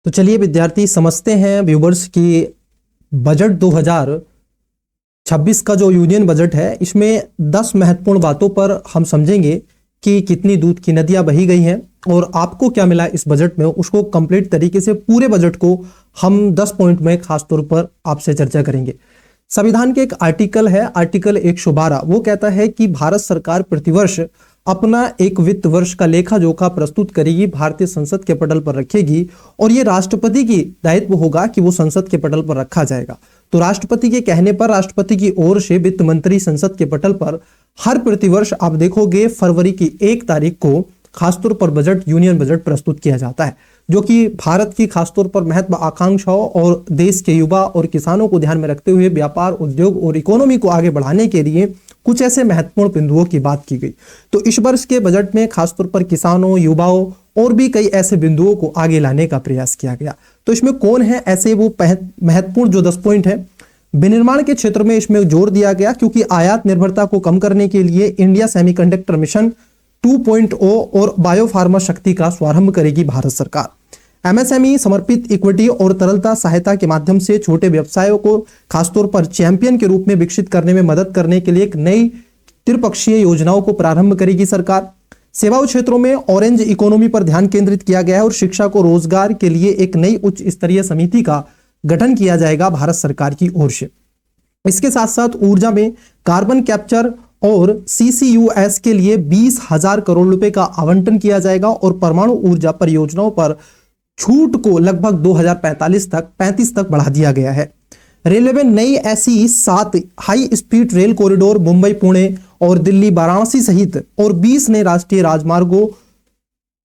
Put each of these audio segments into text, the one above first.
तो चलिए विद्यार्थी समझते हैं व्यूवर्स की बजट 2026 का जो यूनियन बजट है इसमें 10 महत्वपूर्ण बातों पर हम समझेंगे कि कितनी दूध की नदियां बही गई हैं और आपको क्या मिला इस बजट में, उसको कंप्लीट तरीके से पूरे बजट को हम 10 पॉइंट में खास तौर पर आपसे चर्चा करेंगे। संविधान के एक आर्टिकल है, आर्टिकल 112, वो कहता है कि भारत सरकार प्रतिवर्ष अपना एक वित्त वर्ष का लेखा जोखा प्रस्तुत करेगी, भारतीय संसद के पटल पर रखेगी और ये राष्ट्रपति की दायित्व होगा कि वो संसद के पटल पर रखा जाएगा। तो राष्ट्रपति के कहने पर राष्ट्रपति की ओर से वित्त मंत्री संसद के पटल पर हर प्रतिवर्ष आप देखोगे फरवरी की 1 तारीख को खासतौर पर बजट, यूनियन बजट प्रस्तुत किया जाता है, जो कि भारत की खासतौर पर महत्व आकांक्षाओं और देश के युवा और किसानों को ध्यान में रखते हुए व्यापार, उद्योग और इकोनॉमी को आगे बढ़ाने के लिए कुछ ऐसे महत्वपूर्ण बिंदुओं की बात की गई। तो इस वर्ष के बजट में खासतौर पर किसानों, युवाओं और भी कई ऐसे बिंदुओं को आगे लाने का प्रयास किया गया। तो इसमें कौन है ऐसे वो महत्वपूर्ण जो 10 पॉइंट है। विनिर्माण के क्षेत्र में इसमें जोर दिया गया क्योंकि आयात निर्भरता को कम करने के लिए इंडिया सेमीकंडक्टर मिशन 2.0 और बायोफार्मा शक्ति का शुभारंभ करेगी भारत सरकार। एमएसएमई समर्पित इक्विटी और तरलता सहायता के माध्यम से छोटे व्यवसायों को खासतौर पर चैंपियन के रूप में विकसित करने में मदद करने के लिए एक नई त्रिपक्षीय योजनाओं को प्रारंभ करेगी सरकार। सेवाओं क्षेत्रों में ऑरेंज इकोनॉमी पर ध्यान केंद्रित किया गया है और शिक्षा को रोजगार के लिए एक नई उच्च स्तरीय समिति का गठन किया जाएगा भारत सरकार की ओर से। इसके साथ साथ ऊर्जा में कार्बन कैप्चर और CCUS के लिए 20,000 करोड़ रुपए का आवंटन किया जाएगा और परमाणु ऊर्जा परियोजनाओं पर छूट को लगभग 2035 तक बढ़ा दिया गया है। रेलवे में नई ऐसी 7 high speed rail corridor Mumbai, Pune और दिल्ली, वाराणसी सहित और 20 नए राष्ट्रीय राजमार्गों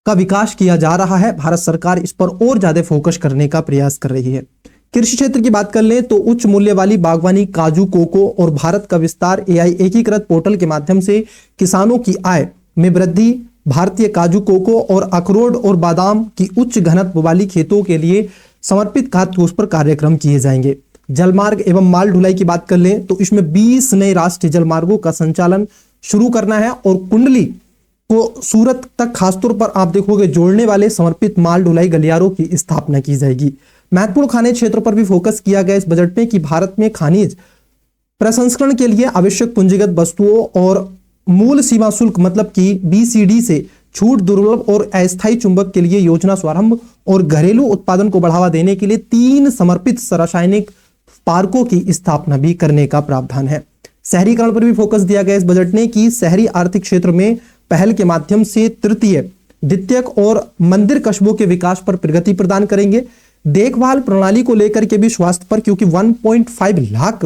का विकास किया जा रहा है। भारत सरकार इस पर और ज्यादा फोकस करने का प्रयास कर रही है। कृषि क्षेत्र की बात कर लें तो उच्च मूल्य वाली बागवानी, काजू, कोको और भारत का विस्तार AI एकीकृत पोर्टल के माध्यम से किसानों की आय में वृद्धि, भारतीय काजू, कोको और अखरोट और बादाम की उच्च घनत्व वाली खेतों के लिए समर्पित खाद्य कोष पर कार्यक्रम किए जाएंगे। जलमार्ग एवं माल ढुलाई की बात कर लें तो इसमें 20 नए राष्ट्रीय जलमार्गों का संचालन शुरू करना है और कुंडली को सूरत तक खासतौर पर आप देखोगे जोड़ने वाले समर्पित माल ढुलाई गलियारों की स्थापना की जाएगी। महत्वपूर्ण खनिज क्षेत्र पर भी फोकस किया गया इस बजट में कि भारत में खनिज प्रसंस्करण के लिए आवश्यक पूंजीगत वस्तुओं और मूल सीमा शुल्क मतलब कि BCD से छूट, दुर्लभ और अस्थायी चुंबक के लिए योजना शुभारंभ और घरेलू उत्पादन को बढ़ावा देने के लिए 3 समर्पित रासायनिक पार्कों की स्थापना भी करने का प्रावधान है। शहरीकरण पर भी फोकस दिया गया इस बजट ने कि शहरी आर्थिक क्षेत्र में पहल के माध्यम से तृतीय, द्वितीयक और मंदिर कस्बों के विकास पर प्रगति प्रदान करेंगे। देखभाल प्रणाली को लेकर के भी स्वास्थ्य पर, क्योंकि 1.5 लाख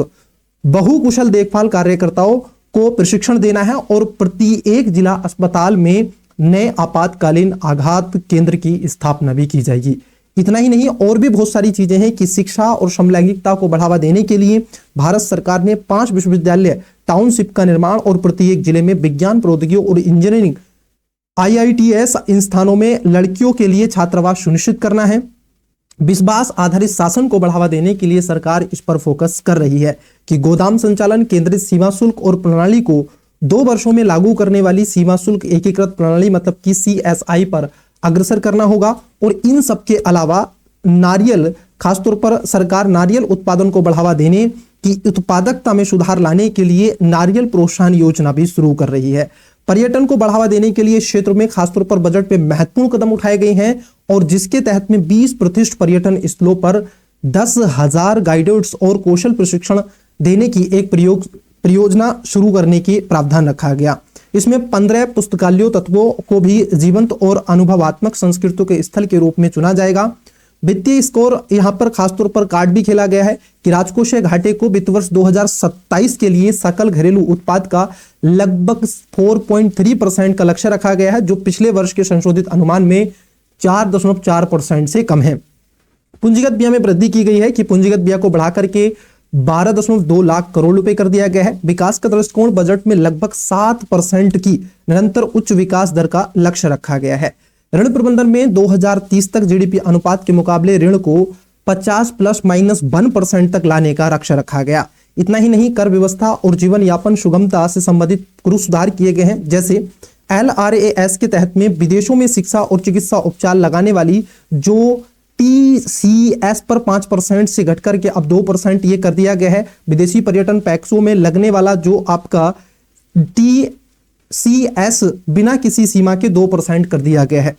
बहुकुशल देखभाल कार्यकर्ताओं को प्रशिक्षण देना है और प्रत्येक जिला अस्पताल में नए आपातकालीन आघात केंद्र की स्थापना भी की जाएगी। इतना ही नहीं, और भी बहुत सारी चीजें हैं कि शिक्षा और समलैंगिकता को बढ़ावा देने के लिए भारत सरकार ने 5 विश्वविद्यालय टाउनशिप का निर्माण और प्रत्येक जिले में विज्ञान, प्रौद्योगिकी और इंजीनियरिंग IITS इन स्थानों में लड़कियों के लिए छात्रावास सुनिश्चित करना है। विश्वास आधारित शासन को बढ़ावा देने के लिए सरकार इस पर फोकस कर रही है कि गोदाम संचालन, केंद्रित सीमा शुल्क और प्रणाली को 2 वर्षों में लागू करने वाली सीमा शुल्क एकीकृत प्रणाली मतलब कि CSI पर अग्रसर करना होगा। और इन सब के अलावा नारियल, खासतौर पर सरकार नारियल उत्पादन को बढ़ावा देने की उत्पादकता में सुधार लाने के लिए नारियल प्रोत्साहन योजना भी शुरू कर रही है। पर्यटन को बढ़ावा देने के लिए क्षेत्र में खासतौर पर बजट में महत्वपूर्ण कदम उठाए गए हैं और जिसके तहत में 20 प्रतिष्ठित पर्यटन स्थलों पर 10,000 गाइड्स और कौशल प्रशिक्षण देने की एक परियोजना शुरू करने की प्रावधान रखा गया। इसमें 15 पुस्तकालयों तत्वों को भी जीवंत और अनुभवात्मक संस्कृतियों के स्थल के रूप में चुना जाएगा। वित्तीय स्कोर यहाँ पर खासतौर पर कार्ड भी खेला गया है कि राजकोषीय घाटे को वित्त वर्ष 2027 के लिए सकल घरेलू उत्पाद का लगभग 4.3% का लक्ष्य रखा गया है, जो पिछले वर्ष के संशोधित अनुमान में 4.4% से कम है। पूंजीगत व्यय में वृद्धि की गई है कि पूंजीगत व्यय को बढ़ाकर के 12.2 लाख करोड़ रुपए कर दिया गया है। विकास का दृष्टिकोण बजट में लगभग 7% की निरंतर उच्च विकास दर का लक्ष्य रखा गया है। ऋण प्रबंधन में 2030 तक GDP अनुपात के मुकाबले ऋण को 50 ±1% तक लाने का लक्ष्य रखा गया। इतना ही नहीं, कर व्यवस्था और जीवन यापन सुगमता से संबंधित कुछ सुधार किए गए हैं, जैसे LRAS के तहत में विदेशों में शिक्षा और चिकित्सा उपचार लगाने वाली जो TCS पर 5% से घट करके अब 2% ये कर दिया गया है। विदेशी पर्यटन पैक्सों में लगने वाला जो आपका TCS बिना किसी सीमा के 2% कर दिया गया है।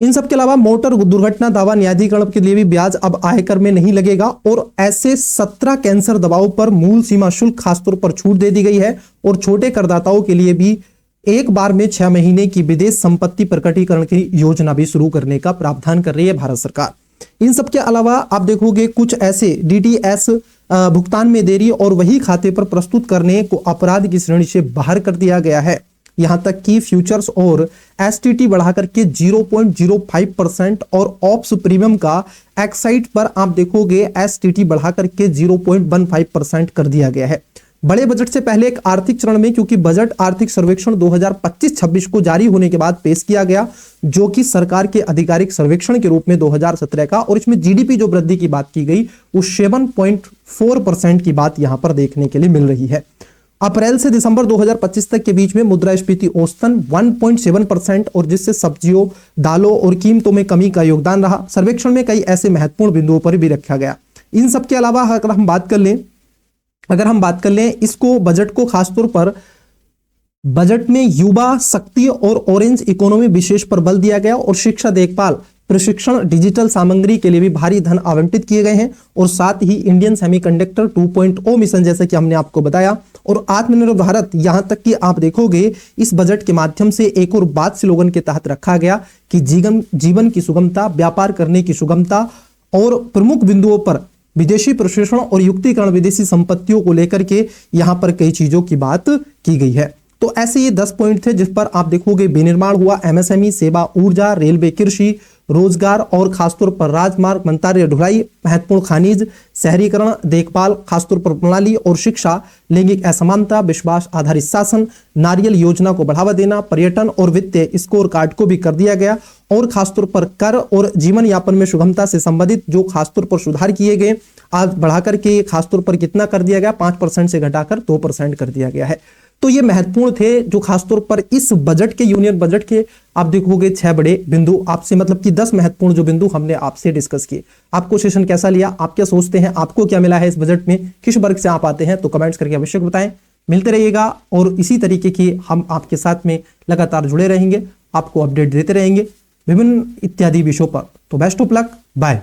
इन सब के अलावा मोटर दुर्घटना दावा न्यायाधिकरण के लिए भी ब्याज अब आयकर में नहीं लगेगा और ऐसे 17 कैंसर दवाओं पर मूल सीमा शुल्क खासतौर पर छूट दे दी गई है और छोटे करदाताओं के लिए भी एक बार में 6 महीने की विदेश संपत्ति प्रकटीकरण की योजना भी शुरू करने का प्रावधान कर रही है भारत सरकार। इन सब के अलावा आप देखोगे कुछ ऐसे DTS भुगतान में देरी और वही खाते पर प्रस्तुत करने को अपराध की श्रेणी से बाहर कर दिया गया है। यहां तक कि फ्यूचर्स और STT बढ़ाकर के 0.05% और ऑप्स प्रीमियम का एक्साइड पर आप देखोगे STT बढ़ाकर के 0.15% कर दिया गया है। बड़े बजट से पहले एक आर्थिक चरण में, क्योंकि बजट आर्थिक सर्वेक्षण 2025-26 को जारी होने के बाद पेश किया गया, जो कि सरकार के आधिकारिक सर्वेक्षण के रूप में 2017 का, और इसमें GDP जो वृद्धि की बात की गई वो 7.4% की बात यहां पर देखने के लिए मिल रही है। अप्रैल से दिसंबर 2025 तक के बीच में मुद्रास्फीति औसतन 1.7% और जिससे सब्जियों, दालों और कीमतों में कमी का योगदान रहा। सर्वेक्षण में कई ऐसे महत्वपूर्ण बिंदुओं पर भी रखा गया। इन सब के अलावा अगर हम बात कर लें इसको बजट को खासतौर पर बजट में युवा शक्ति और ऑरेंज इकोनॉमी विशेष पर बल दिया गया और शिक्षा, देखभाल, प्रशिक्षण, डिजिटल सामग्री के लिए भी भारी धन आवंटित किए गए हैं और साथ ही इंडियन सेमीकंडक्टर 2.0 मिशन जैसा कि हमने आपको बताया और आत्मनिर्भर भारत, यहां तक कि आप देखोगे इस बजट के माध्यम से एक और बात स्लोगन के तहत रखा गया कि जीवन की सुगमता, व्यापार करने की सुगमता और प्रमुख बिंदुओं पर विदेशी प्रशिक्षण और युक्तिकरण, विदेशी संपत्तियों को लेकर के यहां पर कई चीजों की बात की गई है। तो ऐसे ये 10 पॉइंट थे जिस पर आप देखोगे विनिर्माण हुआ, MSME, सेवा, ऊर्जा, रेलवे, कृषि, रोजगार और खासतौर पर राजमार्ग, मंत्रालय ढुलाई, महत्वपूर्ण खनिज, शहरीकरण, देखभाल, खासतौर पर प्रणाली और शिक्षा, लैंगिक असमानता, विश्वास आधारित शासन, नारियल योजना को बढ़ावा देना, पर्यटन और वित्तीय स्कोर कार्ड को भी कर दिया गया और खासतौर पर कर और जीवन यापन में सुगमता से संबंधित जो खासतौर पर सुधार किए गए, आज बढ़ाकर के खासतौर पर कितना कर दिया गया, 5% से घटाकर 2% कर दिया गया है। तो ये महत्वपूर्ण थे जो खासतौर पर इस बजट के, यूनियन बजट के आप देखोगे 6 बड़े बिंदु आपसे, मतलब कि 10 महत्वपूर्ण जो बिंदु हमने आपसे डिस्कस किए। आपको सेशन कैसा लिया, आप क्या सोचते हैं, आपको क्या मिला है इस बजट में, किस वर्ग से आप आते हैं, तो कमेंट्स करके अवश्य बताएं। मिलते रहिएगा और इसी तरीके की हम आपके साथ में लगातार जुड़े रहेंगे, आपको अपडेट देते रहेंगे विभिन्न इत्यादि विषयों पर। तो बेस्ट ऑफ लक, बाय।